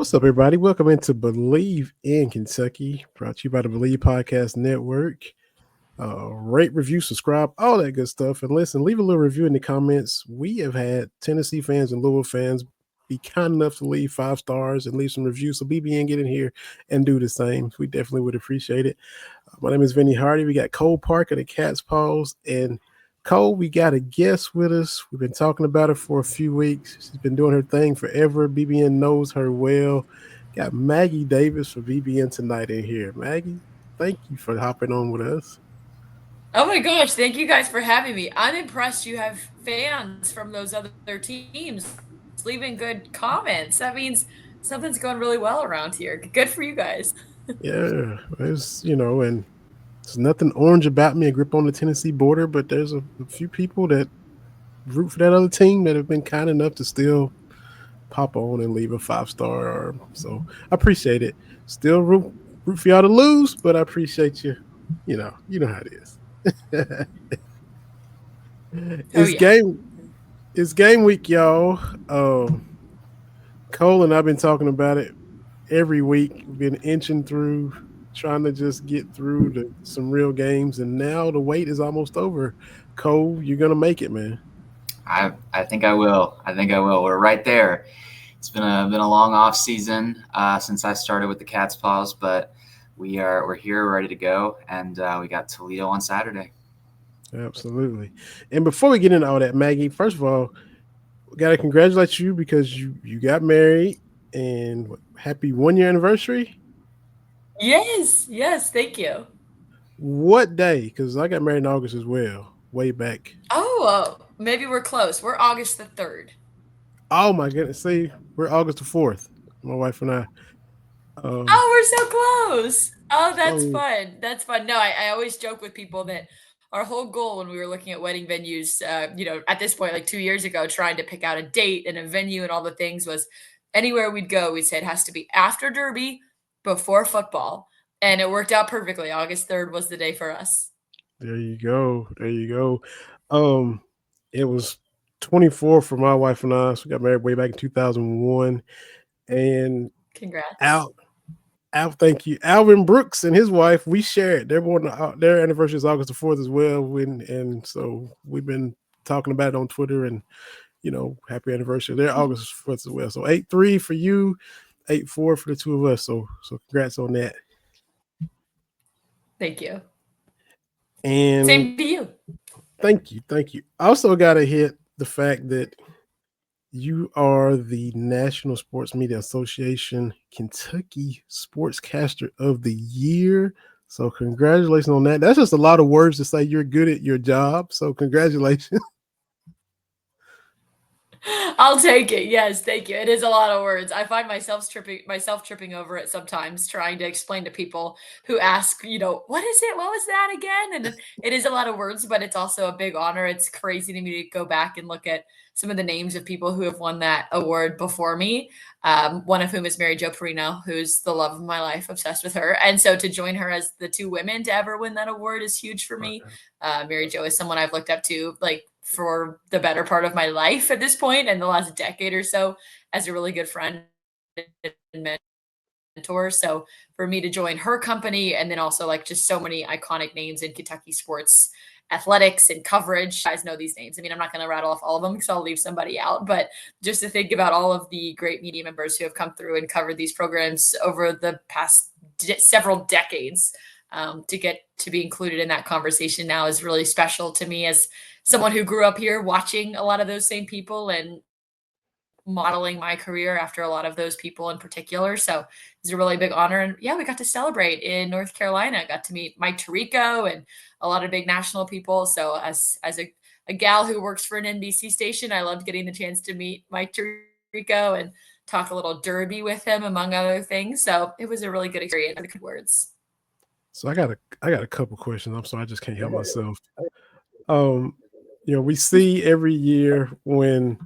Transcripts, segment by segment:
What's up, everybody? Welcome into Believe in Kentucky, brought to you by the Believe Podcast Network. Rate, review, subscribe, all that good stuff. And listen, leave a little review in the comments. We have had Tennessee fans and Louisville fans be kind enough to leave 5 stars and leave some reviews. So BBN, get in here and do the same. We definitely would appreciate it. My name is Vinny Hardy. We got Cole Parker, the Cat's Paws, and Cole, we got a guest with us. We've been talking about her for a few weeks. She's been doing her thing forever. BBN knows her well. Got Maggie Davis for BBN tonight in here. Maggie, thank you for hopping on with us. Oh my gosh, thank you guys for having me. I'm impressed you have fans from those other teams leaving good comments. That means something's going really well around here. Good for you guys. Yeah, and there's nothing orange about me. I grip on the Tennessee border, but there's a few people that root for that other team that have been kind enough to still pop on and leave a 5 star. Or so I appreciate it. Still root for y'all to lose, but I appreciate you. You know how it is. Oh it's yeah. game it's game week, y'all. Cole and I've been talking about it every week. We've been inching through, trying to just get through some real games, and now the wait is almost over. Cole, you're gonna make it, man. I think I will. I think I will. We're right there. It's been a long off season since I started with the Cat's Paws, but we're here, ready to go, and we got Toledo on Saturday. Absolutely. And before we get into all that, Maggie, first of all, we gotta congratulate you because you got married and happy 1 year anniversary. Yes, thank you. What day? Because I got married in August as well, way back. Maybe we're close. We're August the 3rd. Oh my goodness! See, we're August the 4th. My wife and I. Um, Oh, we're so close. Oh, that's so fun. That's fun. No, I always joke with people that our whole goal when we were looking at wedding venues, at this point, like 2 years ago, trying to pick out a date and a venue and all the things was anywhere we'd go, we'd say it has to be after Derby, before football. And it worked out perfectly. August 3rd was the day for us. there you go. There you go. Um, it was 24 for my wife and I. So we got married way back in 2001, and Congrats. Al thank you. Alvin Brooks and his wife, we shared. Their anniversary is August the 4th as well. And so we've been talking about it on Twitter and happy anniversary. They're August 4th as well. So 8-3 for you, 8-4 for the two of us. So congrats on that. Thank you. And Same to you. thank you. Thank you. I also gotta hit the fact that you are the National Sports Media Association Kentucky Sportscaster of the Year. So congratulations on that. That's just a lot of words to say you're good at your job. So congratulations. I'll take it. Yes, thank you. It is a lot of words. I find myself tripping over it sometimes, trying to explain to people who ask, what is it? What was that again? And it is a lot of words, but it's also a big honor. It's crazy to me to go back and look at some of the names of people who have won that award before me. One of whom is Mary Jo Perino, who's the love of my life, obsessed with her. And so to join her as the two women to ever win that award is huge for me. Mary Jo is someone I've looked up to like for the better part of my life at this point and the last decade or so as a really good friend and mentor. So for me to join her company and then also like just so many iconic names in Kentucky sports athletics and coverage. You guys know these names. I mean, I'm not going to rattle off all of them because I'll leave somebody out, but just to think about all of the great media members who have come through and covered these programs over the past several decades, to get to be included in that conversation now is really special to me as someone who grew up here watching a lot of those same people and modeling my career after a lot of those people in particular. So it's a really big honor. And yeah, we got to celebrate in North Carolina. Got to meet Mike Tirico and a lot of big national people. So as a gal who works for an NBC station, I loved getting the chance to meet Mike Tirico and talk a little derby with him, among other things. So it was a really good experience. Good words. So I got a couple questions. I'm sorry, I just can't help myself. Um, we see every year when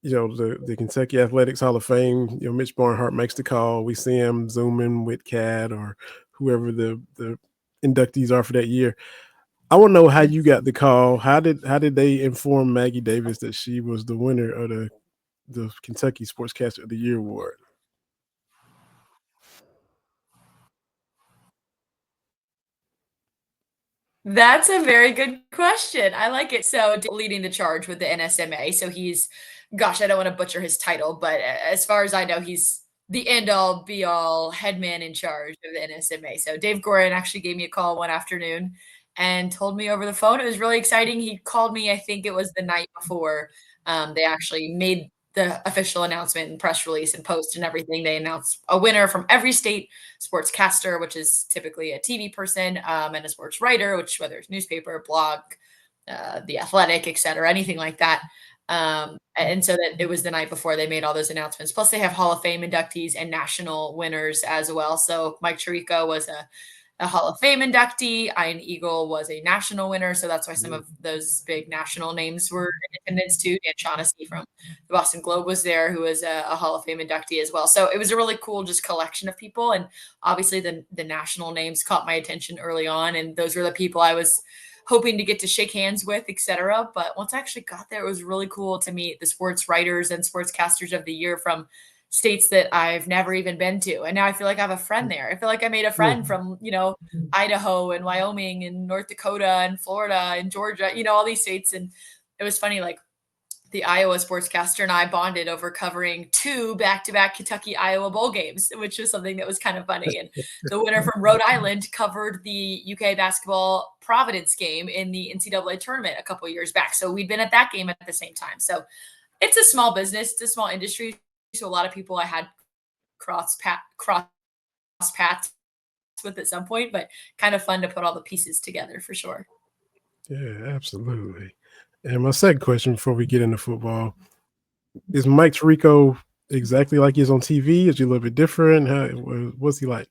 the Kentucky Athletics Hall of Fame, Mitch Barnhart makes the call. We see him zooming with Cat or whoever the inductees are for that year. I want to know how you got the call. How did they inform Maggie Davis that she was the winner of the Kentucky Sportscaster of the Year award? That's a very good question. I like it. So, leading the charge with the NSMA. So he's, gosh, I don't want to butcher his title, but as far as I know, he's the end all be all head man in charge of the NSMA. So Dave Gorin actually gave me a call one afternoon and told me over the phone. It was really exciting. He called me, I think it was the night before they actually made the official announcement and press release and post and everything. They announced a winner from every state sportscaster, which is typically a TV person, and a sports writer, which whether it's newspaper, blog, the athletic, et cetera, anything like that. And so that it was the night before they made all those announcements. Plus, they have Hall of Fame inductees and national winners as well. So Mike Tirico was a Hall of Fame inductee. Ian Eagle was a national winner. So that's why some of those big national names were in attendance too. Dan Shaughnessy from the Boston Globe was there, who was a Hall of Fame inductee as well. So it was a really cool just collection of people. And obviously the national names caught my attention early on. And those were the people I was hoping to get to shake hands with, etc. But once I actually got there, it was really cool to meet the sports writers and sportscasters of the year from states that I've never even been to. And now I feel like I have a friend there. I feel like I made a friend from, Idaho and Wyoming and North Dakota and Florida and Georgia, all these states. And it was funny, like the Iowa sportscaster and I bonded over covering 2 back-to-back Kentucky Iowa bowl games, which was something that was kind of funny. And the winner from Rhode Island covered the UK basketball Providence game in the NCAA tournament a couple of years back. So we'd been at that game at the same time. So it's a small business, it's a small industry. So a lot of people I had cross paths with at some point, but kind of fun to put all the pieces together for sure. Yeah, absolutely. And my second question before we get into football is Mike Tirico exactly like he is on TV? Is he a little bit different? What's he like?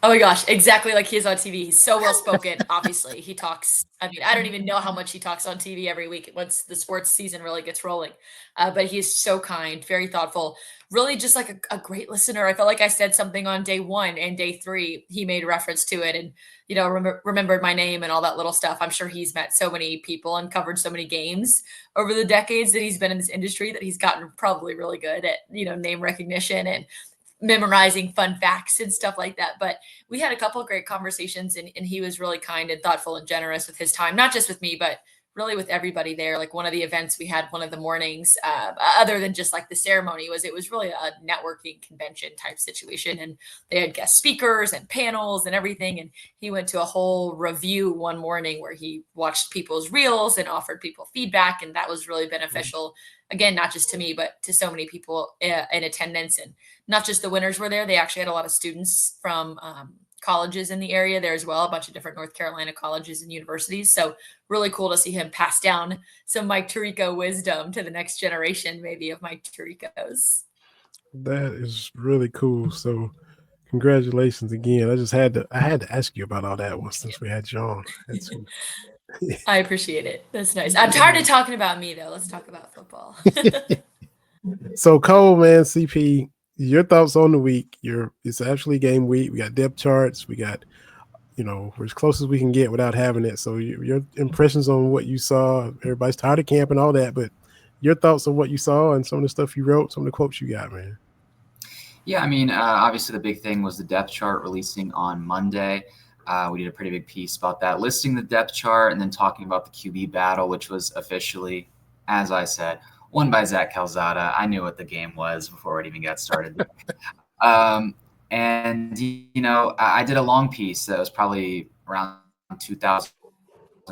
Oh my gosh, exactly like he is on TV. He's so well spoken. Obviously, he talks. I mean, I don't even know how much he talks on TV every week once the sports season really gets rolling. But he is so kind, very thoughtful, really just like a great listener. I felt like I said something on day 1 and day 3. He made reference to it and, remembered my name and all that little stuff. I'm sure he's met so many people and covered so many games over the decades that he's been in this industry that he's gotten probably really good at, name recognition and memorizing fun facts and stuff like that. But we had a couple of great conversations and he was really kind and thoughtful and generous with his time, not just with me, but really with everybody there. Like one of the events we had one of the mornings, other than just like the ceremony, it was really a networking convention type situation. And they had guest speakers and panels and everything. And he went to a whole review one morning where he watched people's reels and offered people feedback. And that was really beneficial. Again, not just to me, but to so many people in attendance. And not just the winners were there. They actually had a lot of students from colleges in the area there as well, a bunch of different North Carolina colleges and universities. So really cool to see him pass down some Mike Tirico wisdom to the next generation, maybe, of Mike Tiricos. That is really cool. So congratulations again. I had to ask you about all that one since we had you on. I appreciate it. That's nice. I'm tired of talking about me though. Let's talk about football. So Cole, man, CP, your thoughts on the week. It's actually game week. We got depth charts. We got, we're as close as we can get without having it. So your impressions on what you saw. Everybody's tired of camp and all that, but your thoughts on what you saw and some of the stuff you wrote, some of the quotes you got, man. Yeah, I mean, obviously the big thing was the depth chart releasing on Monday. We did a pretty big piece about that, listing the depth chart and then talking about the QB battle, which was officially, as I said, won by Zach Calzada. I knew what the game was before it even got started. And, I did a long piece that was probably around 2,000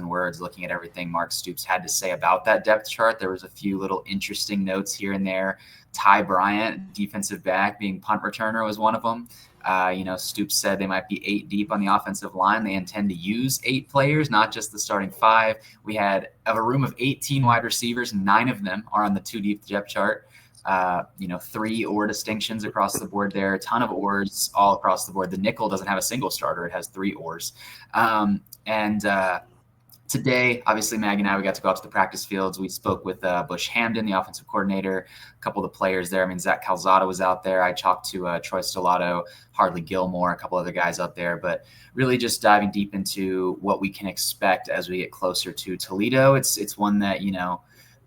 words looking at everything Mark Stoops had to say about that depth chart. There was a few little interesting notes here and there. Ty Bryant, defensive back, being punt returner, was one of them. Stoops said they might be 8 deep on the offensive line. They intend to use 8 players, not just the starting 5. We had of a room of 18 wide receivers, 9 of them are on the 2 deep depth chart. 3 OR distinctions across the board there, a ton of ORs all across the board. The nickel doesn't have a single starter. It has 3 ORs. Today, obviously, Maggie and I, we got to go out to the practice fields. We spoke with Bush Hamden, the offensive coordinator, a couple of the players there. I mean, Zach Calzada was out there. I talked to Troy Stellato, Hardly Gilmore, a couple other guys out there, but really just diving deep into what we can expect as we get closer to Toledo. It's one that,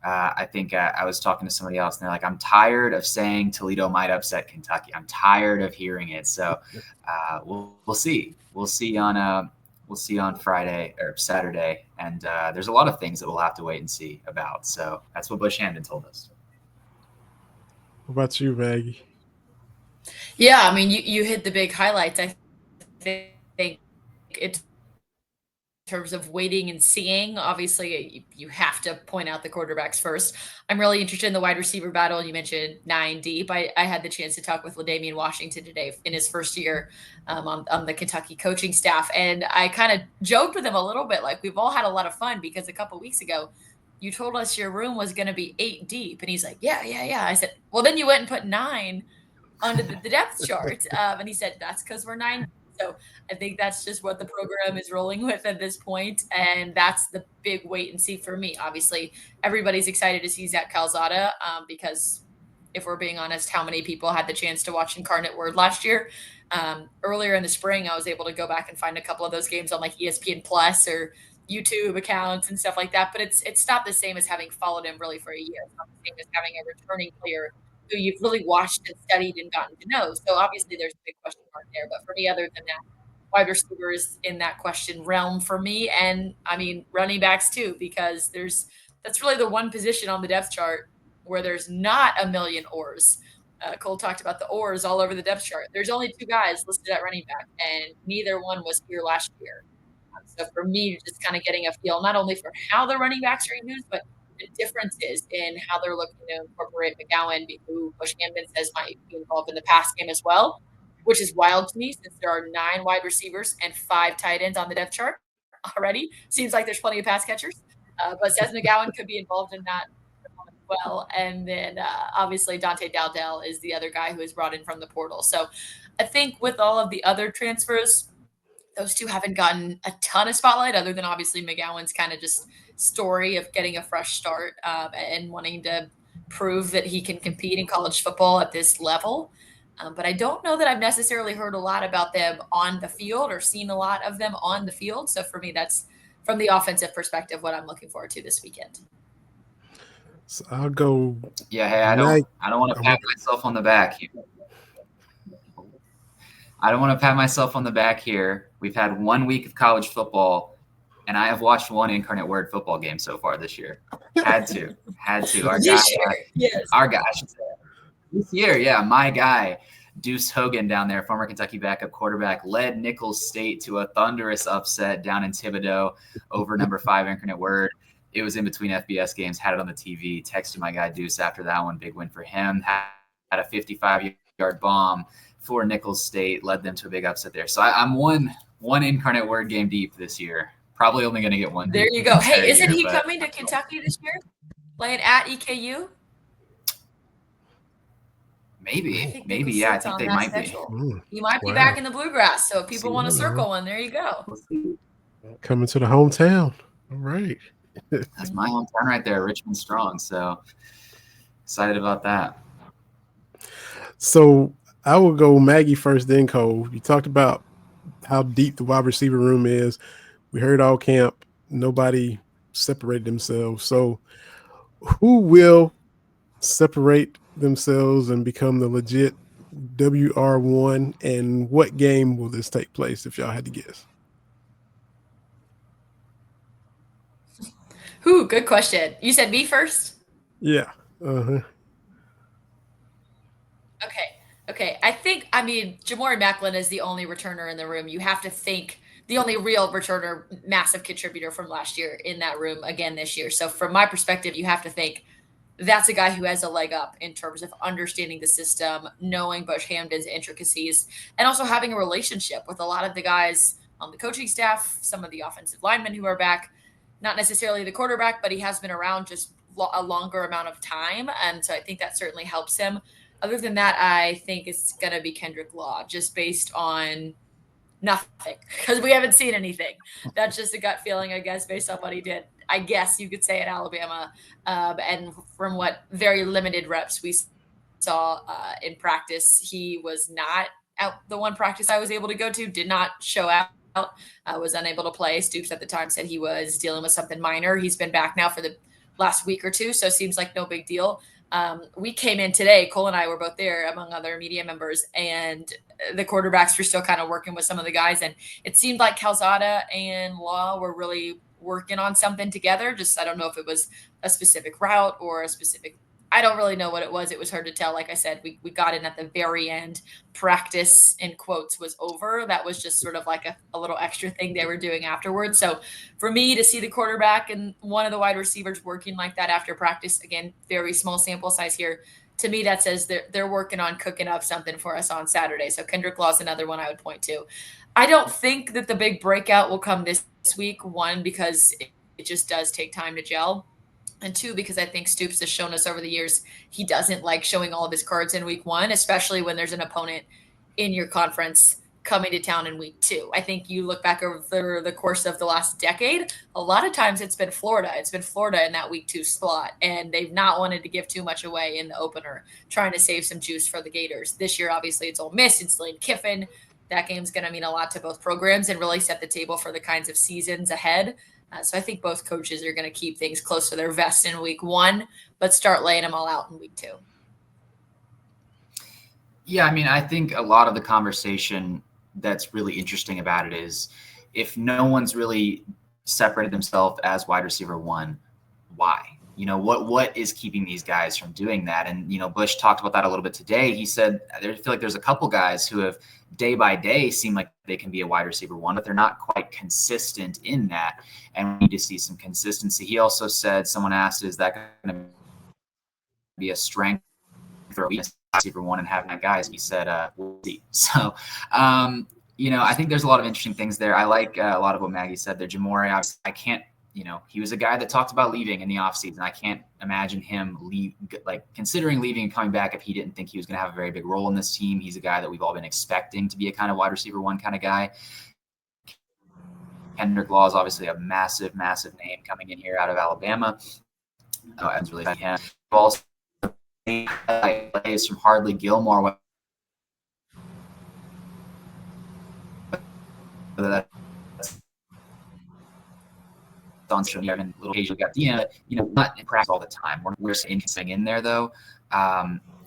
I think I was talking to somebody else, and they're like, I'm tired of saying Toledo might upset Kentucky. I'm tired of hearing it. So we'll see. We'll see on we'll see on Friday or Saturday. And there's a lot of things that we'll have to wait and see about. So that's what Bush Hamden told us. What about you, Maggie? Yeah, I mean, you hit the big highlights. I think in terms of waiting and seeing, obviously you have to point out the quarterbacks first. I'm really interested in the wide receiver battle. You mentioned 9 deep. I had the chance to talk with LaDainian Washington today in his first year on the Kentucky coaching staff. And I kind of joked with him a little bit, like we've all had a lot of fun because a couple weeks ago, you told us your room was going to be 8 deep. And he's like, yeah. I said, well, then you went and put 9 onto the depth chart. And he said, that's because we're 9. So I think that's just what the program is rolling with at this point, and that's the big wait and see for me. Obviously, everybody's excited to see Zach Calzada because if we're being honest, how many people had the chance to watch Incarnate Word last year? Earlier in the spring, I was able to go back and find a couple of those games on like ESPN Plus or YouTube accounts and stuff like that. But it's not the same as having followed him really for a year. It's not the same as having a returning player who you've really watched and studied and gotten to know. So obviously there's a big question mark there. But for me, other than that, wide receivers in that question realm for me. And I mean, running backs too, because that's really the one position on the depth chart where there's not a million oars. Cole talked about the oars all over the depth chart. There's only 2 guys listed at running back, and neither one was here last year. So for me, just kind of getting a feel not only for how the running backs are used, but the differences in how they're looking to incorporate McGowan, who Bush Hamden says might be involved in the pass game as well, which is wild to me since there are 9 wide receivers and 5 tight ends on the depth chart already. Seems like there's plenty of pass catchers, but says McGowan could be involved in that as well. And then obviously Dante Dowdell is the other guy who is brought in from the portal. So I think with all of the other transfers, those 2 haven't gotten a ton of spotlight other than obviously McGowan's kind of just story of getting a fresh start and wanting to prove that he can compete in college football at this level. But I don't know that I've necessarily heard a lot about them on the field or seen a lot of them on the field. So for me, that's from the offensive perspective what I'm looking forward to this weekend. So I'll go. Yeah, hey, I don't want to pat myself on the back here. I don't want to pat myself on the back here. We've had 1 week of college football, and I have watched 1 Incarnate Word football game so far this year. Had to. Our guy, I should say. This year, yeah, my guy, Deuce Hogan down there, former Kentucky backup quarterback, led Nicholls State to a thunderous upset down in Thibodaux over number 5 Incarnate Word. It was in between FBS games, had it on the TV, texted my guy Deuce after that one, big win for him, had a 55-yard bomb for Nicholls State, led them to a big upset there. So I'm one Incarnate Word game deep this year. Probably only going to get 1. There you go. Hey, isn't he coming to Kentucky this year? Playing at EKU? Maybe. Yeah, I think they might be. He might be back in the Bluegrass. So if people want to circle one, there you go. Coming to the hometown. All right. That's my hometown right there, Richmond Strong. So excited about that. So I will go Maggie first, then Cole. You talked about how deep the wide receiver room is. We heard all camp. Nobody separated themselves. So who will separate themselves and become the legit WR1? And what game will this take place, if y'all had to guess? Good question. You said me first? Yeah. Uh-huh. Okay. I mean, Jamori Macklin is the only returner in the room. You have to think the only real returner, massive contributor from last year in that room again this year. So from my perspective, you have to think that's a guy who has a leg up in terms of understanding the system, knowing Bush Hamden's intricacies, and also having a relationship with a lot of the guys on the coaching staff, some of the offensive linemen who are back, not necessarily the quarterback, but he has been around just a longer amount of time. And so I think that certainly helps him. Other than that, I think it's going to be Kendrick Law, just based on nothing, because we haven't seen anything. That's just a gut feeling, I guess, based on what he did, I guess you could say, at Alabama. And from what very limited reps we saw in practice, he was not at the one practice I was able to go to, did not show out. Was unable to play. Stoops at the time said he was dealing with something minor. He's been back now for the last week or two, so it seems like no big deal. We came in today, Cole and I were both there among other media members, and the quarterbacks were still kind of working with some of the guys. And it seemed like Calzada and Law were really working on something together. Just, I don't know if it was a specific route or a specific, I don't really know what it was. It was hard to tell. Like I said, we got in at the very end. Practice in quotes was over. That was just sort of like a little extra thing they were doing afterwards. So for me to see the quarterback and one of the wide receivers working like that after practice, again, very small sample size here, to me that says they're working on cooking up something for us on Saturday. So Kendrick Law's another one I would point to. I don't think that the big breakout will come this week. One, because it just does take time to gel. And two, because I think Stoops has shown us over the years he doesn't like showing all of his cards in week one, especially when there's an opponent in your conference coming to town in week two. I think you look back over the course of the last decade, a lot of times it's been Florida. It's been Florida in that week two slot, and they've not wanted to give too much away in the opener, trying to save some juice for the Gators. This year, obviously, it's Ole Miss, it's Lane Kiffin. That game's going to mean a lot to both programs and really set the table for the kinds of seasons ahead. So I think both coaches are going to keep things close to their vest in week one, but start laying them all out in week two. Yeah, I mean, I think a lot of the conversation that's really interesting about it is if no one's really separated themselves as wide receiver one, why? What is keeping these guys from doing that? And, Bush talked about that a little bit today. He said, I feel like there's a couple guys who have day by day seem like they can be a wide receiver one, but they're not quite consistent in that. And we need to see some consistency. He also said, someone asked, is that going to be a strength or a weakness receiver one and having that guys? He said, we'll see. So, I think there's a lot of interesting things there. I like a lot of what Maggie said there. Jamori, I can't, he was a guy that talked about leaving in the offseason. I can't imagine him considering leaving and coming back if he didn't think he was going to have a very big role in this team. He's a guy that we've all been expecting to be a kind of wide receiver one kind of guy. Kendrick Law is obviously a massive, massive name coming in here out of Alabama. I was really like him. Also, plays from Hardly Gilmore. On show here and little occasionally got not in practice all the time. We're seeing in there though.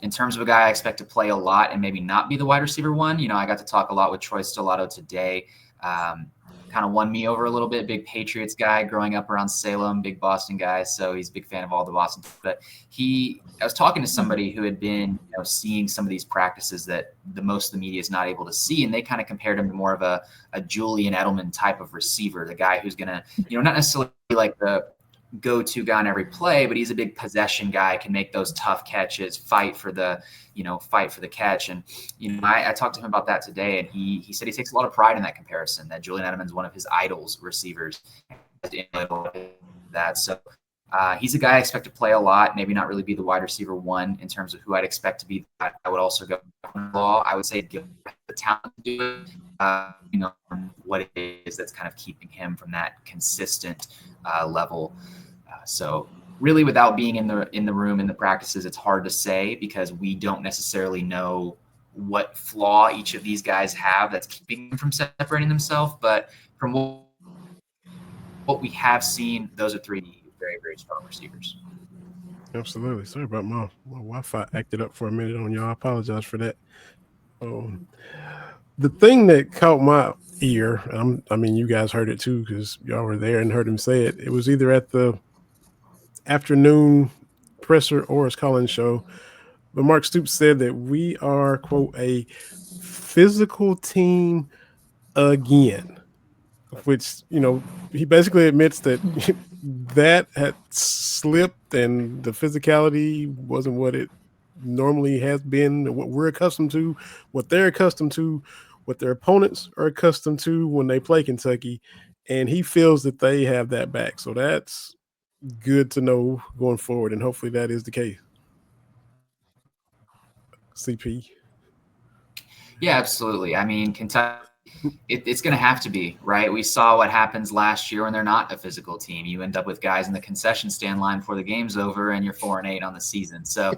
In terms of a guy I expect to play a lot and maybe not be the wide receiver one, I got to talk a lot with Troy Stellato today. Kind of won me over a little bit. Big Patriots guy growing up around Salem, big Boston guy. So he's a big fan of all the Boston. But I was talking to somebody who had been seeing some of these practices that most of the media is not able to see. And they kind of compared him to more of a Julian Edelman type of receiver, the guy who's going to, not necessarily like the go-to guy on every play, but he's a big possession guy, can make those tough catches, fight for the catch. And, I talked to him about that today, and he said he takes a lot of pride in that comparison, that Julian Edelman's one of his idols receivers. So he's a guy I expect to play a lot, maybe not really be the wide receiver one in terms of who I'd expect to be. I would also go Law. I would say give the talent to do it, what it is that's kind of keeping him from that consistent level. So really, without being in the room in the practices, it's hard to say because we don't necessarily know what flaw each of these guys have that's keeping them from separating themselves. But from what we have seen, those are three very, very strong receivers. Absolutely. Sorry about my Wi-Fi acted up for a minute on y'all. I apologize for that. The thing that caught my ear, I mean, you guys heard it too because y'all were there and heard him say it. It was either at the afternoon presser or his Collins show, but Mark Stoops said that we are, quote, a physical team again, which, he basically admits that that had slipped and the physicality wasn't what it normally has been, what we're accustomed to, what they're accustomed to, what their opponents are accustomed to when they play Kentucky. And he feels that they have that back. So that's good to know going forward. And hopefully that is the case. CP. Yeah, absolutely. I mean, Kentucky, it's going to have to be, right? We saw what happens last year when they're not a physical team. You end up with guys in the concession stand line before the game's over and you're 4-8 on the season. So,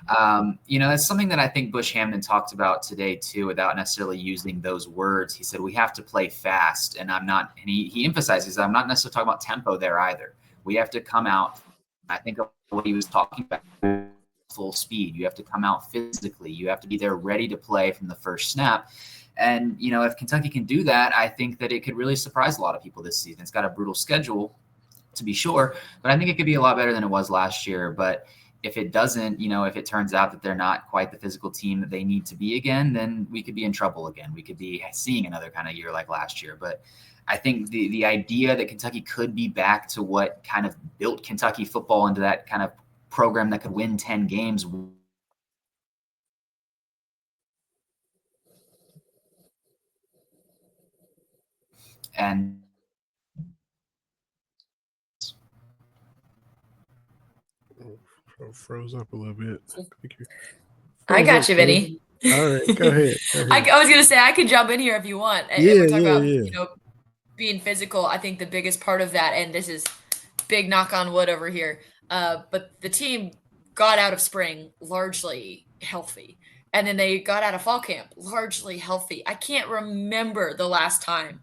that's something that I think Bush Hamdan talked about today too, without necessarily using those words. He said, we have to play fast. And he emphasizes, I'm not necessarily talking about tempo there either. We have to come out. I think what he was talking about full speed. You have to come out physically. You have to be there ready to play from the first snap. And, if Kentucky can do that, I think that it could really surprise a lot of people this season. It's got a brutal schedule, to be sure, but I think it could be a lot better than it was last year. But if it doesn't, if it turns out that they're not quite the physical team that they need to be again, then we could be in trouble again. We could be seeing another kind of year like last year. But I think the idea that Kentucky could be back to what kind of built Kentucky football into that kind of program that could win 10 games. And froze up a little bit. I got you, Vinny. All right, go ahead. I was gonna say I could jump in here if you want. Yeah, we're talking about being physical. I think the biggest part of that, and this is big knock on wood over here, but the team got out of spring largely healthy, and then they got out of fall camp largely healthy. I can't remember the last time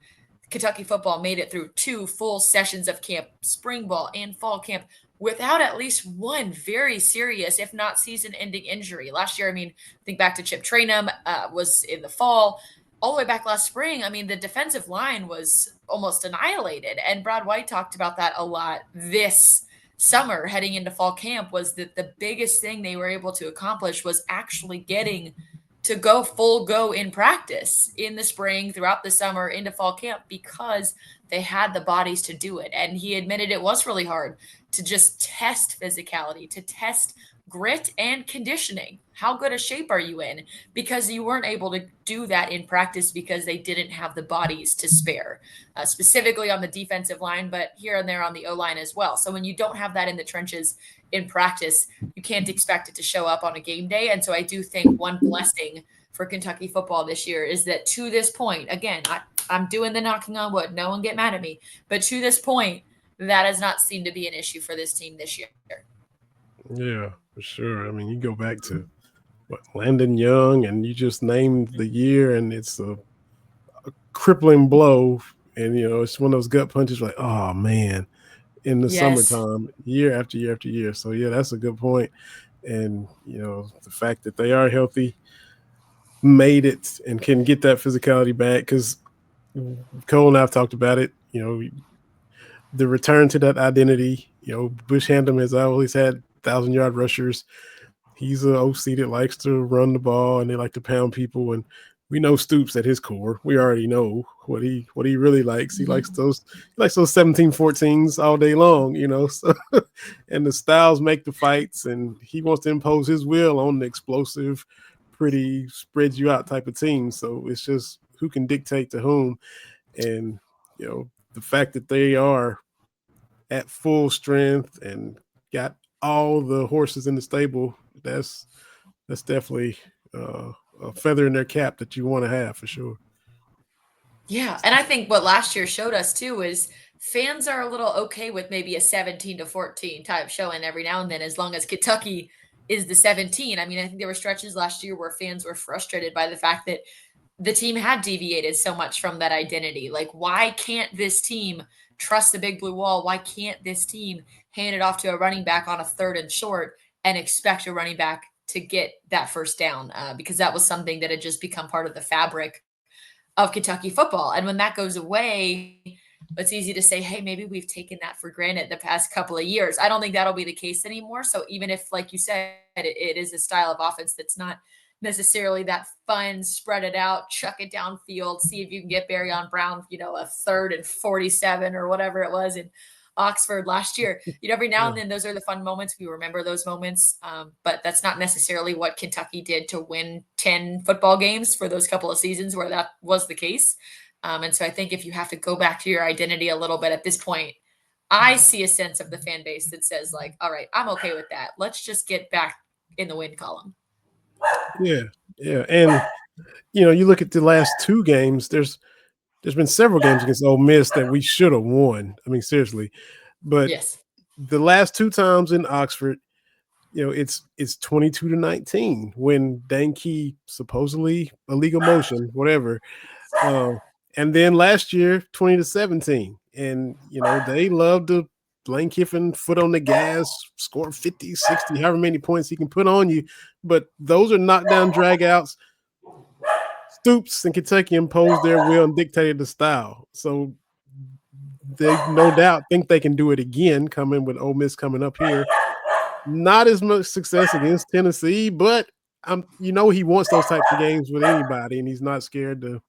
Kentucky football made it through 2 full sessions of camp, spring ball and fall camp, without at least one very serious, if not season-ending injury. Last year, think back to Chip Traynham, was in the fall. All the way back last spring, the defensive line was almost annihilated. And Brad White talked about that a lot this summer heading into fall camp, was that the biggest thing they were able to accomplish was actually getting to go full go in practice in the spring, throughout the summer, into fall camp, because they had the bodies to do it. And he admitted it was really hard to just test physicality, to test grit and conditioning. How good a shape are you in? Because you weren't able to do that in practice because they didn't have the bodies to spare, specifically on the defensive line, but here and there on the O-line as well. So when you don't have that in the trenches in practice, you can't expect it to show up on a game day. And so I do think one blessing for Kentucky football this year is that, to this point, again, I'm doing the knocking on wood, no one get mad at me, but to this point, that has not seemed to be an issue for this team this year. Yeah, for sure. You go back to Landon Young, and you just named the year, and it's a crippling blow. And, it's one of those gut punches like, oh, man, in the summertime, year after year after year. So, yeah, that's a good point. And, the fact that they are healthy, made it, and can get that physicality back, because Cole and I have talked about it, the return to that identity. Bush Handum has always had 1,000-yard rushers. He's an OC that likes to run the ball, and they like to pound people. And we know Stoops at his core. We already know what he really likes. He likes those 17-14s all day long, So, and the styles make the fights, and he wants to impose his will on the explosive, pretty, spread you out type of team. So it's just who can dictate to whom. And, the fact that they are at full strength and got all the horses in the stable, that's definitely a feather in their cap that you want to have, for sure. Yeah, and I think what last year showed us too is fans are a little okay with maybe a 17-14 type showing every now and then, as long as Kentucky is the 17. I think there were stretches last year where fans were frustrated by the fact that the team had deviated so much from that identity. Like, why can't this team trust the big blue wall? Why can't this team hand it off to a running back on a 3rd and short and expect a running back to get that first down? Because that was something that had just become part of the fabric of Kentucky football. And when that goes away, it's easy to say, hey, maybe we've taken that for granted the past couple of years. I don't think that'll be the case anymore. So even if, like you said, it is a style of offense that's not necessarily that fun, spread it out, chuck it downfield, see if you can get Barry on Brown, a 3rd and 47 or whatever it was in Oxford last year. Every now and then, those are the fun moments. We remember those moments, but that's not necessarily what Kentucky did to win 10 football games for those couple of seasons where that was the case. And so I think if you have to go back to your identity a little bit at this point, I see a sense of the fan base that says, like, all right, I'm okay with that. Let's just get back in the win column. Yeah. And, you look at the last 2 games, there's been several games against Ole Miss that we should have won. Seriously. But the last 2 times in Oxford, it's 22-19 when Dane Key supposedly illegal motion, whatever. And then last year, 20-17. And, they love to Lane Kiffin foot on the gas, score 50, 60, however many points he can put on you. But those are knockdown dragouts. Stoops and Kentucky imposed their will and dictated the style. So they no doubt think they can do it again, coming with Ole Miss coming up here. Not as much success against Tennessee, but he wants those types of games with anybody, and he's not scared to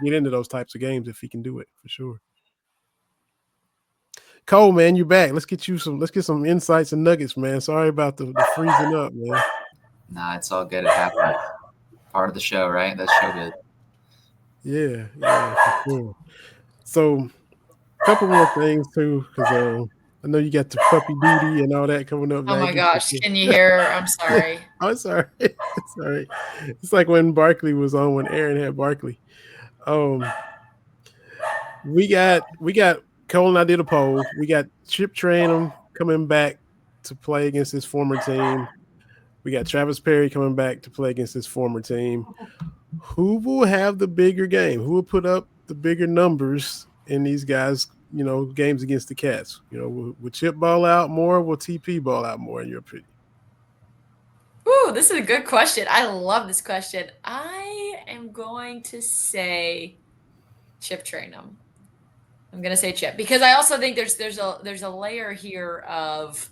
get into those types of games if he can do it for sure. Cole, man, you're back. Let's get some insights and nuggets, man. Sorry about the freezing up, man. Nah, it's all good. It happened. Part of the show, right? That's showbiz. Yeah, for sure. So, a couple more things too, because I know you got the puppy duty and all that coming up. Oh my Maggie. gosh, can you hear? I'm sorry. I'm sorry. It's all right. It's like when Barkley was on, when Aaron had Barkley. We got Cole and I did a poll. We got Chip Trayanum coming back to play against his former team. We got Travis Perry coming back to play against his former team. Who will have the bigger game? Who will put up the bigger numbers in these guys, games against the Cats? Will Chip ball out more? Will TP ball out more, in your opinion? Ooh, this is a good question. I love this question. I am going to say Chip Trayanum. I'm going to say Chip, because I also think there's a layer here of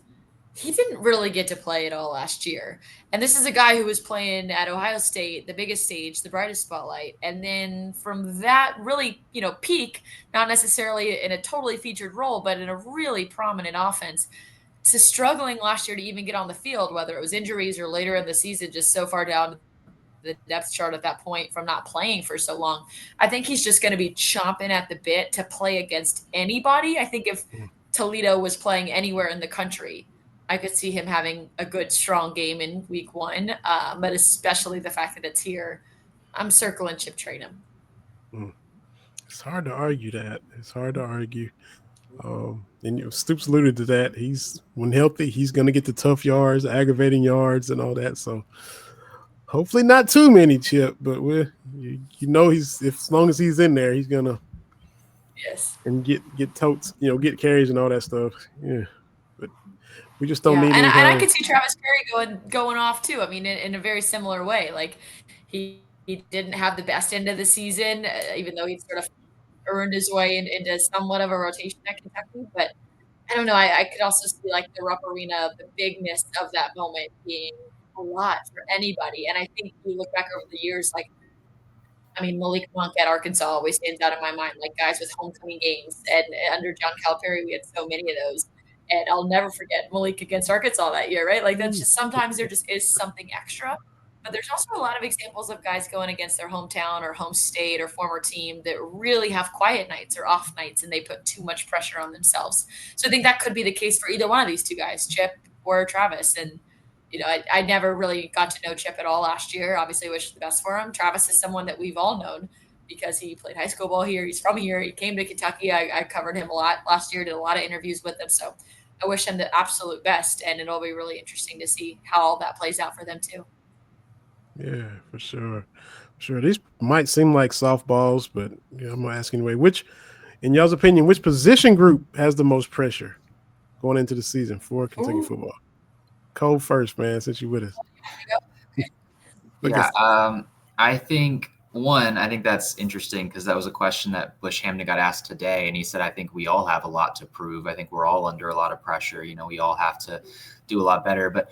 he didn't really get to play at all last year. And this is a guy who was playing at Ohio State, the biggest stage, the brightest spotlight. And then from that really, peak, not necessarily in a totally featured role, but in a really prominent offense, to struggling last year to even get on the field, whether it was injuries or later in the season, just so far down the depth chart at that point from not playing for so long. I think he's just going to be chomping at the bit to play against anybody. I think if Toledo was playing anywhere in the country, I could see him having a good, strong game in week 1, but especially the fact that it's here. I'm circling Chip Trayanum. It's hard to argue that. It's hard to argue. And Stoops alluded to that. When healthy, he's going to get the tough yards, aggravating yards, and all that. So hopefully not too many, Chip. But as long as he's in there, he's gonna and get totes, get carries and all that stuff. Yeah, but we just don't need. And I could see Travis Perry going off too. I mean, in a very similar way. Like he didn't have the best end of the season, even though he sort of earned his way into somewhat of a rotation at Kentucky. But I don't know. I could also see like the Rupp Arena, the bigness of that moment being a lot for anybody. And I think you look back over the years, Malik Monk at Arkansas always stands out in my mind, like guys with homecoming games. And under John Calipari, we had so many of those. And I'll never forget Malik against Arkansas that year, right? Like that's just sometimes there just is something extra. But there's also a lot of examples of guys going against their hometown or home state or former team that really have quiet nights or off nights, and they put too much pressure on themselves. So I think that could be the case for either one of these two guys, Chip or Travis. And I never really got to know Chip at all last year. Obviously, wish the best for him. Travis is someone that we've all known because he played high school ball here. He's from here. He came to Kentucky. I covered him a lot last year, did a lot of interviews with him. So I wish him the absolute best, and it'll be really interesting to see how all that plays out for them too. Yeah, for sure. These might seem like softballs, but I'm going to ask anyway. In y'all's opinion, which position group has the most pressure going into the season for Kentucky football? Cole first, man, since you're with us. I think that's interesting because that was a question that Bush Hamden got asked today, and he said, I think we all have a lot to prove. I think we're all under a lot of pressure. We all have to do a lot better. But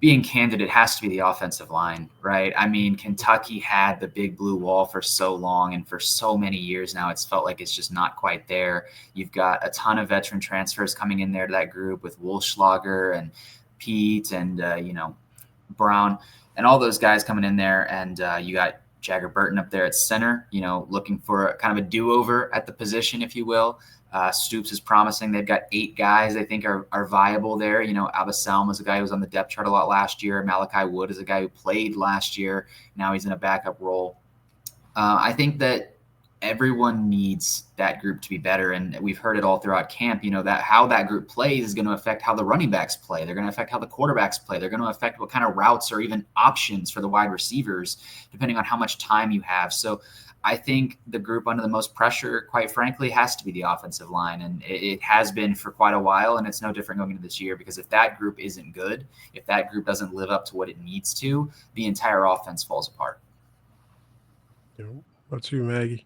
being candid, it has to be the offensive line, right? I mean, Kentucky had the big blue wall for so long, and for so many years now, it's felt like it's just not quite there. You've got a ton of veteran transfers coming in there to that group with Wolfschlager and Pete and, Brown and all those guys coming in there. And you got Jagger Burton up there at center, looking for kind of a do-over at the position, if you will. Stoops is promising. They've got 8 guys they think are viable there. Abaselm is a guy who was on the depth chart a lot last year. Malachi Wood is a guy who played last year. Now he's in a backup role. I think that everyone needs that group to be better. And we've heard it all throughout camp, that how that group plays is going to affect how the running backs play. They're going to affect how the quarterbacks play. They're going to affect what kind of routes or even options for the wide receivers, depending on how much time you have. So I think the group under the most pressure, quite frankly, has to be the offensive line. And it has been for quite a while, and it's no different going into this year, because if that group isn't good, if that group doesn't live up to what it needs to, the entire offense falls apart. Yeah. What about you, Maggie?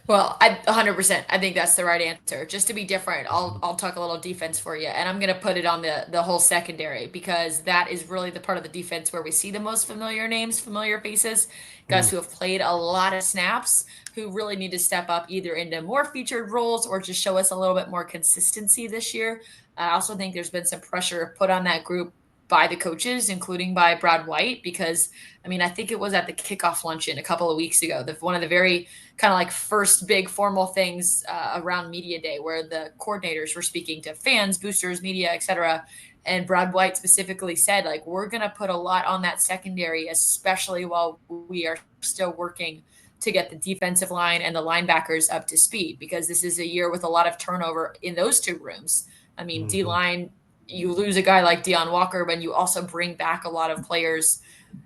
Well, 100%. I think that's the right answer. Just to be different, I'll talk a little defense for you, and I'm gonna put it on the whole secondary, because that is really the part of the defense where we see the most familiar names, familiar faces, guys who have played a lot of snaps, who really need to step up either into more featured roles or just show us a little bit more consistency this year. I also think there's been some pressure put on that group by the coaches, including by Brad White, because I mean, I think it was at the kickoff luncheon a couple of weeks ago, one of the very kind of like first big formal things around media day, where the coordinators were speaking to fans, boosters, media, etc. And Brad White specifically said, like, we're going to put a lot on that secondary, especially while we are still working to get the defensive line and the linebackers up to speed, because this is a year with a lot of turnover in those two rooms. I mean, D-line, you lose a guy like Deion Walker, but you also bring back a lot of players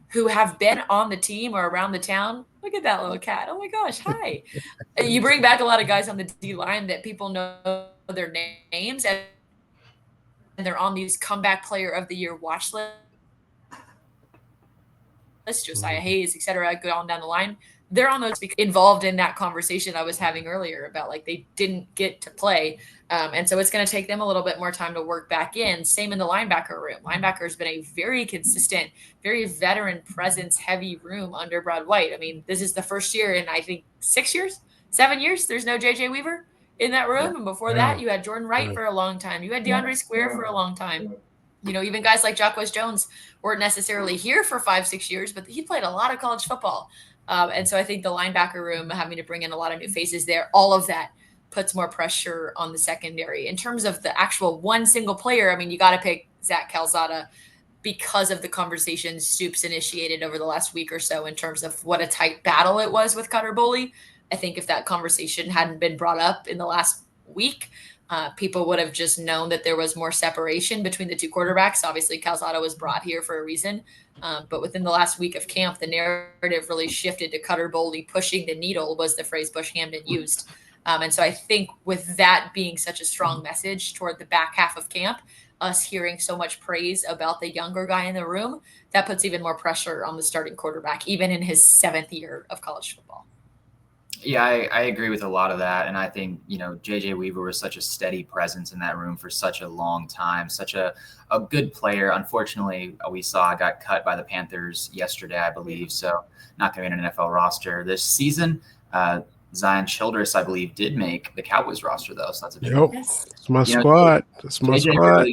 who have been on the team or around the town. Look at that little cat. Oh my gosh. Hi. You bring back a lot of guys on the D line that people know their names, and they're on these comeback player of the year watch list, Josiah Hayes, et cetera, go on down the line. They're on those involved in that conversation I was having earlier about like they didn't get to play. And so it's going to take them a little bit more time to work back in. Same in the linebacker room. Linebacker has been a very consistent, very veteran presence heavy room under Brad White. I mean, this is the first year in, I think, 6 years, 7 years. There's no JJ Weaver in that room. Yeah. And before that, you had Jordan Wright for a long time. You had DeAndre Square for a long time. You know, even guys like Jacquez Jones weren't necessarily here for 5-6 years, but he played a lot of college football. And so I think the linebacker room, having to bring in a lot of new faces there, all of that puts more pressure on the secondary. In terms of the actual one single player, I mean, you got to pick Zach Calzada because of the conversation Stoops initiated over the last week or so in terms of what a tight battle it was with Cutter Boley. I think if that conversation hadn't been brought up in the last week, people would have just known that there was more separation between the two quarterbacks. Obviously, Calzada was brought here for a reason. But within the last week of camp, the narrative really shifted to Cutter Boley pushing the needle, was the phrase Bush Hamden used. And so I think with that being such a strong message toward the back half of camp, us hearing so much praise about the younger guy in the room, that puts even more pressure on the starting quarterback, even in his 7th year of college football. Yeah, I agree with a lot of that. And I think, you know, JJ Weaver was such a steady presence in that room for such a long time, such a good player. Unfortunately, we saw got cut by the Panthers yesterday, I believe. So not going to be in an NFL roster this season. Zion Childress, I believe, did make the Cowboys roster, though. So that's a big one. It's my squad. That's my squad.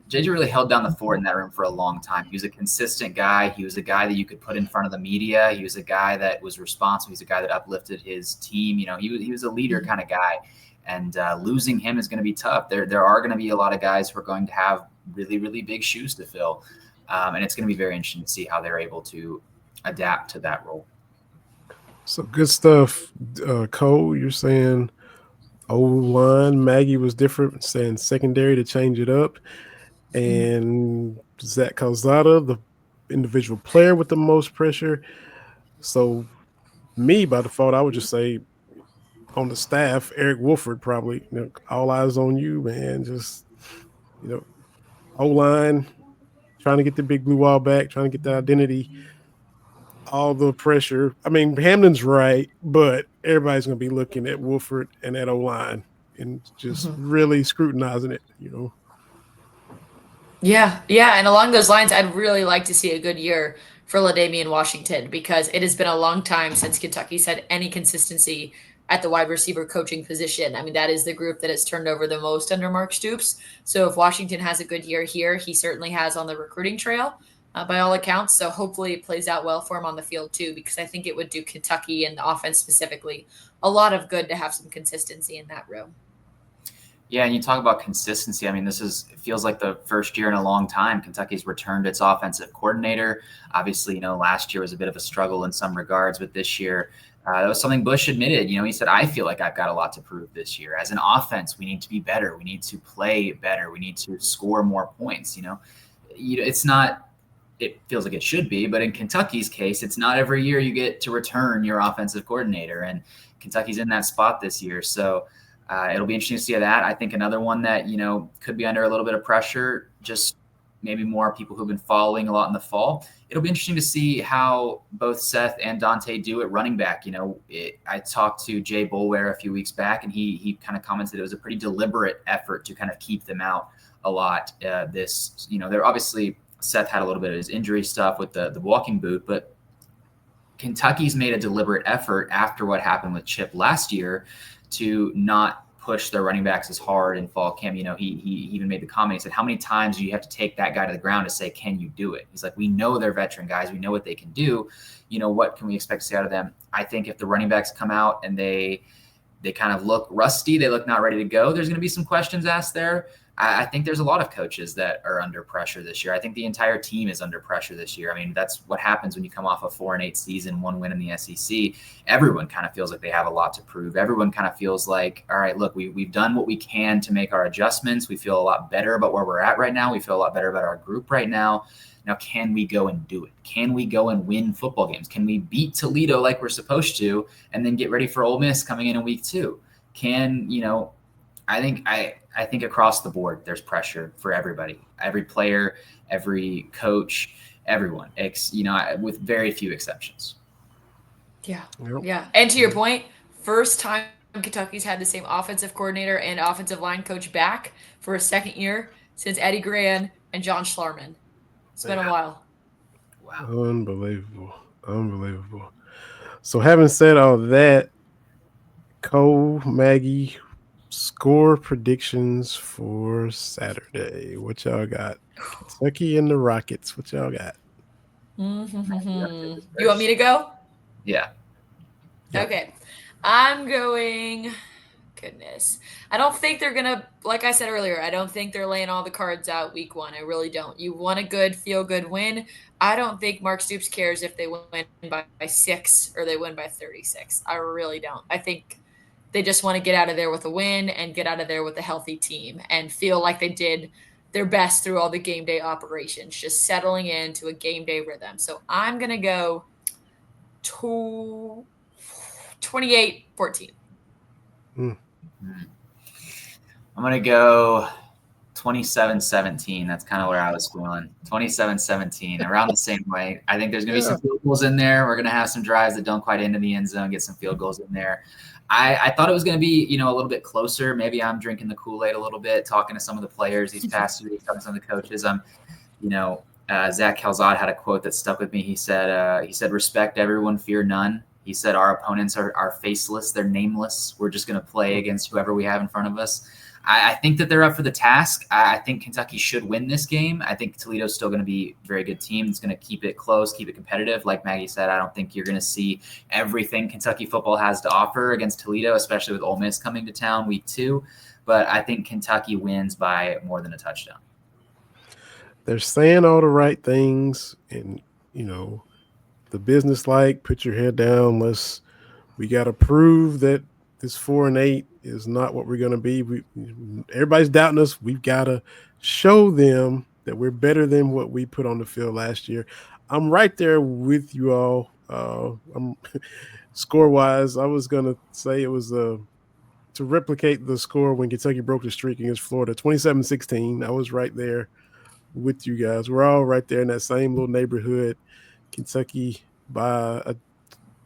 JJ really held down the fort in that room for a long time. He was a consistent guy. He was a guy that you could put in front of the media. He was a guy that was responsible. He was a guy that uplifted his team. You know, he was a leader kind of guy. And losing him is going to be tough. There are going to be a lot of guys who are going to have really, really big shoes to fill. And it's going to be very interesting to see how they're able to adapt to that role. So good stuff. Cole, you're saying O-line, Maggie was different, saying secondary to change it up. And Zach Calzada, the individual player with the most pressure. So me, by default, I would just say on the staff, Eric Wolford probably, you know, all eyes on you, man. Just, you know, O-line, trying to get the big blue wall back, trying to get the identity, all the pressure. I mean, Hamden's right, but everybody's going to be looking at Wolford and at O-line and just really scrutinizing it, you know. Yeah. And along those lines, I'd really like to see a good year for LaDainian Washington, because it has been a long time since Kentucky's had any consistency at the wide receiver coaching position. I mean, that is the group that has turned over the most under Mark Stoops. So if Washington has a good year here, he certainly has on the recruiting trail by all accounts. So hopefully it plays out well for him on the field too, because I think it would do Kentucky and the offense specifically a lot of good to have some consistency in that room. Yeah, and you talk about consistency. I mean, it feels like the first year in a long time Kentucky's returned its offensive coordinator. Obviously, you know, last year was a bit of a struggle in some regards, but this year, that was something Bush admitted. You know, he said, I feel like I've got a lot to prove this year. As an offense, we need to be better. We need to play better. We need to score more points. You know, it's not it feels like it should be. But in Kentucky's case, it's not every year you get to return your offensive coordinator, and Kentucky's in that spot this year. So it'll be interesting to see that. I think another one that, could be under a little bit of pressure, just maybe more people who've been following a lot in the fall. It'll be interesting to see how both Seth and Dante do at running back. I talked to Jay Boulware a few weeks back, and he kind of commented it was a pretty deliberate effort to kind of keep them out a lot. They're obviously, Seth had a little bit of his injury stuff with the walking boot, but Kentucky's made a deliberate effort after what happened with Chip last year to not push their running backs as hard in fall camp. He even made the comment, he said, how many times do you have to take that guy to the ground to say, can you do it? He's like, we know they're veteran guys. We know what they can do. What can we expect to see out of them? I think if the running backs come out and they kind of look rusty, they look not ready to go, there's going to be some questions asked there. I think there's a lot of coaches that are under pressure this year. I think the entire team is under pressure this year. I mean, that's what happens when you come off a 4-8 season, 1 win in the SEC. Everyone kind of feels like they have a lot to prove. Everyone kind of feels like, all right, look, we've done what we can to make our adjustments. We feel a lot better about where we're at right now. We feel a lot better about our group right now. Now, can we go and do it? Can we go and win football games? Can we beat Toledo like we're supposed to and then get ready for Ole Miss coming in week 2? I think across the board, there's pressure for everybody, every player, every coach, everyone, with very few exceptions. Yeah. Yep. Yeah. And to your point, first time Kentucky's had the same offensive coordinator and offensive line coach back for a second year since Eddie Gran and John Schlarman. It's been a while. Wow. Unbelievable. So having said all that, Cole, Maggie, score predictions for Saturday. What y'all got? Kentucky and the Rockets. What y'all got? Mm-hmm. You want me to go? Yeah. Okay. I'm going. Goodness. I don't think they're going to, like I said earlier, I don't think they're laying all the cards out week 1. I really don't. You want a good, feel-good win. I don't think Mark Stoops cares if they win by 6 or they win by 36. I really don't. I think they just want to get out of there with a win and get out of there with a healthy team and feel like they did their best through all the game day operations, just settling into a game day rhythm. So I'm going to go 28-14. I'm going to go 27-17. That's kind of where I was feeling. 27-17, around the same way. I think there's going to be some field goals in there. We're going to have some drives that don't quite into the end zone, get some field goals in there. I thought it was going to be, a little bit closer. Maybe I'm drinking the Kool-Aid a little bit, talking to some of the players these past 2 weeks, talking to some of the coaches. Zach Calzad had a quote that stuck with me. He said, respect everyone, fear none. He said, our opponents are faceless. They're nameless. We're just going to play against whoever we have in front of us. I think that they're up for the task. I think Kentucky should win this game. I think Toledo's still going to be a very good team. It's going to keep it close, keep it competitive. Like Maggie said, I don't think you're going to see everything Kentucky football has to offer against Toledo, especially with Ole Miss coming to town week 2. But I think Kentucky wins by more than a touchdown. They're saying all the right things, and the business put your head down. We got to prove that this 4-8 is not what we're going to be. Everybody's doubting us. We've got to show them that we're better than what we put on the field last year. I'm right there with you all. I'm score-wise, I was going to say it was to replicate the score when Kentucky broke the streak against Florida, 27-16. I was right there with you guys. We're all right there in that same little neighborhood. Kentucky by a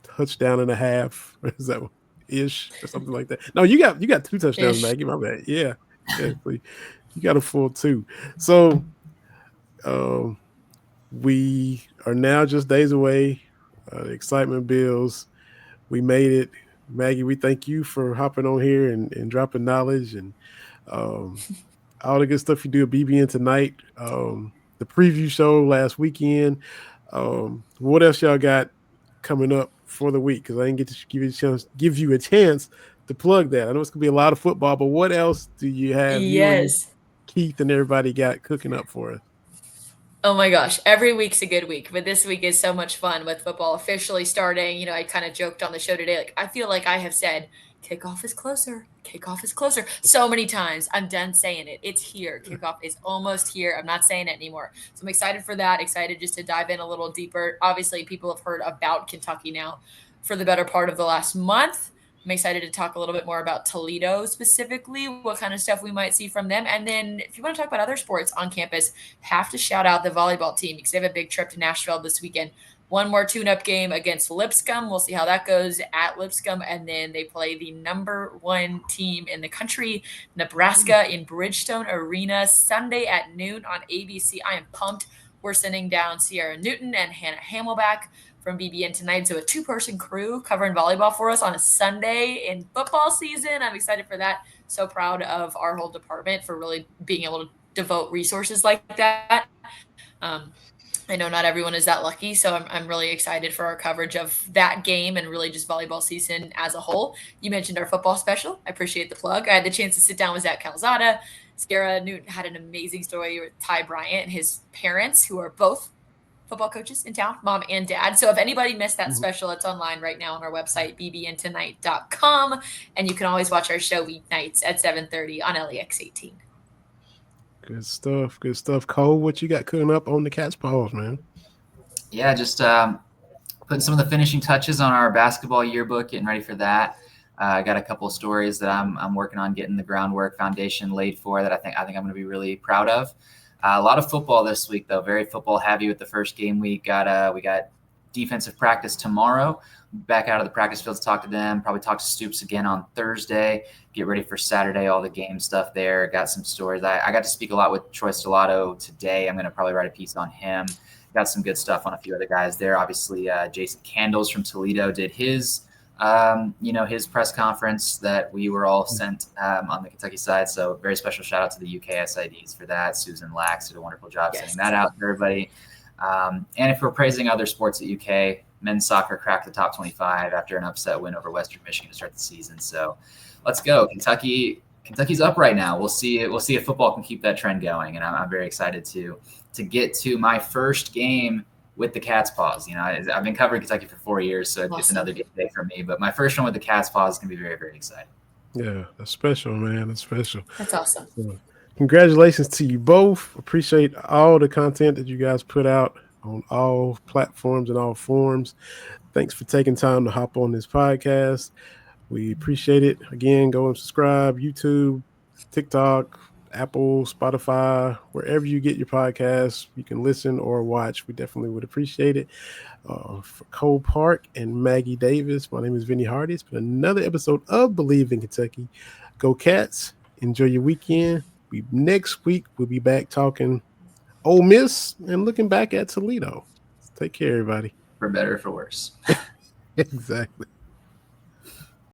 touchdown and a half. Is that ish or something like that? No, you got 2 touchdowns, Maggie. My bad. Yeah. You got a full 2. So we are now just days away. The excitement builds. We made it. Maggie, we thank you for hopping on here and dropping knowledge and all the good stuff you do at BBN tonight. The preview show last weekend. What else y'all got coming up for the week? Because I didn't get to give you a chance to plug that. I know it's gonna be a lot of football, but what else do you have? Yes. Keith and everybody got cooking up for us. Oh my gosh, every week's a good week, but this week is so much fun with football officially starting. I kind of joked on the show today, I feel like I have said Kickoff is closer. Kickoff is closer. So many times. I'm done saying it. It's here. Kickoff is almost here. I'm not saying it anymore. So I'm excited for that. Excited just to dive in a little deeper. Obviously, people have heard about Kentucky now for the better part of the last month. I'm excited to talk a little bit more about Toledo specifically, what kind of stuff we might see from them. And then if you want to talk about other sports on campus, have to shout out the volleyball team because they have a big trip to Nashville this weekend. One more tune-up game against Lipscomb. We'll see how that goes at Lipscomb. And then they play the number 1 team in the country, Nebraska, in Bridgestone Arena, Sunday at noon on ABC. I am pumped. We're sending down Sierra Newton and Hannah Hamelback from BBN tonight. So a 2-person crew covering volleyball for us on a Sunday in football season. I'm excited for that. So proud of our whole department for really being able to devote resources like that. I know not everyone is that lucky, so I'm really excited for our coverage of that game and really just volleyball season as a whole. You mentioned our football special. I appreciate the plug. I had the chance to sit down with Zach Calzada. Sierra Newton had an amazing story with Ty Bryant and his parents, who are both football coaches in town, mom and dad. So if anybody missed that special, it's online right now on our website, bbntonight.com. And you can always watch our show weeknights at 7:30 on LEX 18. Good stuff. Good stuff. Cole, what you got cooking up on the Cat's Paws, man? Yeah, just putting some of the finishing touches on our basketball yearbook, getting ready for that. I got a couple of stories that I'm working on getting the groundwork foundation laid for that I think I'm going to be really proud of. A lot of football this week, though. Very football heavy with the first game week. We got defensive practice tomorrow. Back out of the practice field to talk to them. Probably talk to Stoops again on Thursday. Get ready for Saturday, all the game stuff there. Got some stories. I got to speak a lot with Troy Stellato today. I'm going to probably write a piece on him. Got some good stuff on a few other guys there. Obviously, Jason Candles from Toledo did his press conference that we were all sent on the Kentucky side. So very special shout out to the UK SIDs for that. Susan Lax did a wonderful job sending that out to everybody. And if we're praising other sports at UK, men's soccer cracked the top 25 after an upset win over Western Michigan to start the season. So let's go. Kentucky's up right now. We'll see if football can keep that trend going. And I'm very excited to get to my first game with the Cat's Paws. I've been covering Kentucky for 4 years, so it's another good day for me. But my first one with the Cat's Paws is going to be very, very exciting. Yeah, that's special, man. That's special. That's awesome. So, congratulations to you both. Appreciate all the content that you guys put out on all platforms and all forms. Thanks for taking time to hop on this podcast. We appreciate it. Again, go and subscribe, YouTube, TikTok, Apple, Spotify, wherever you get your podcasts, you can listen or watch. We definitely would appreciate it. For Cole Park and Maggie Davis, my name is Vinny Hardy. It's been another episode of Believe in Kentucky. Go Cats. Enjoy your weekend. Next week, we'll be back talking Ole Miss and looking back at Toledo. Take care, everybody. For better or for worse. Exactly.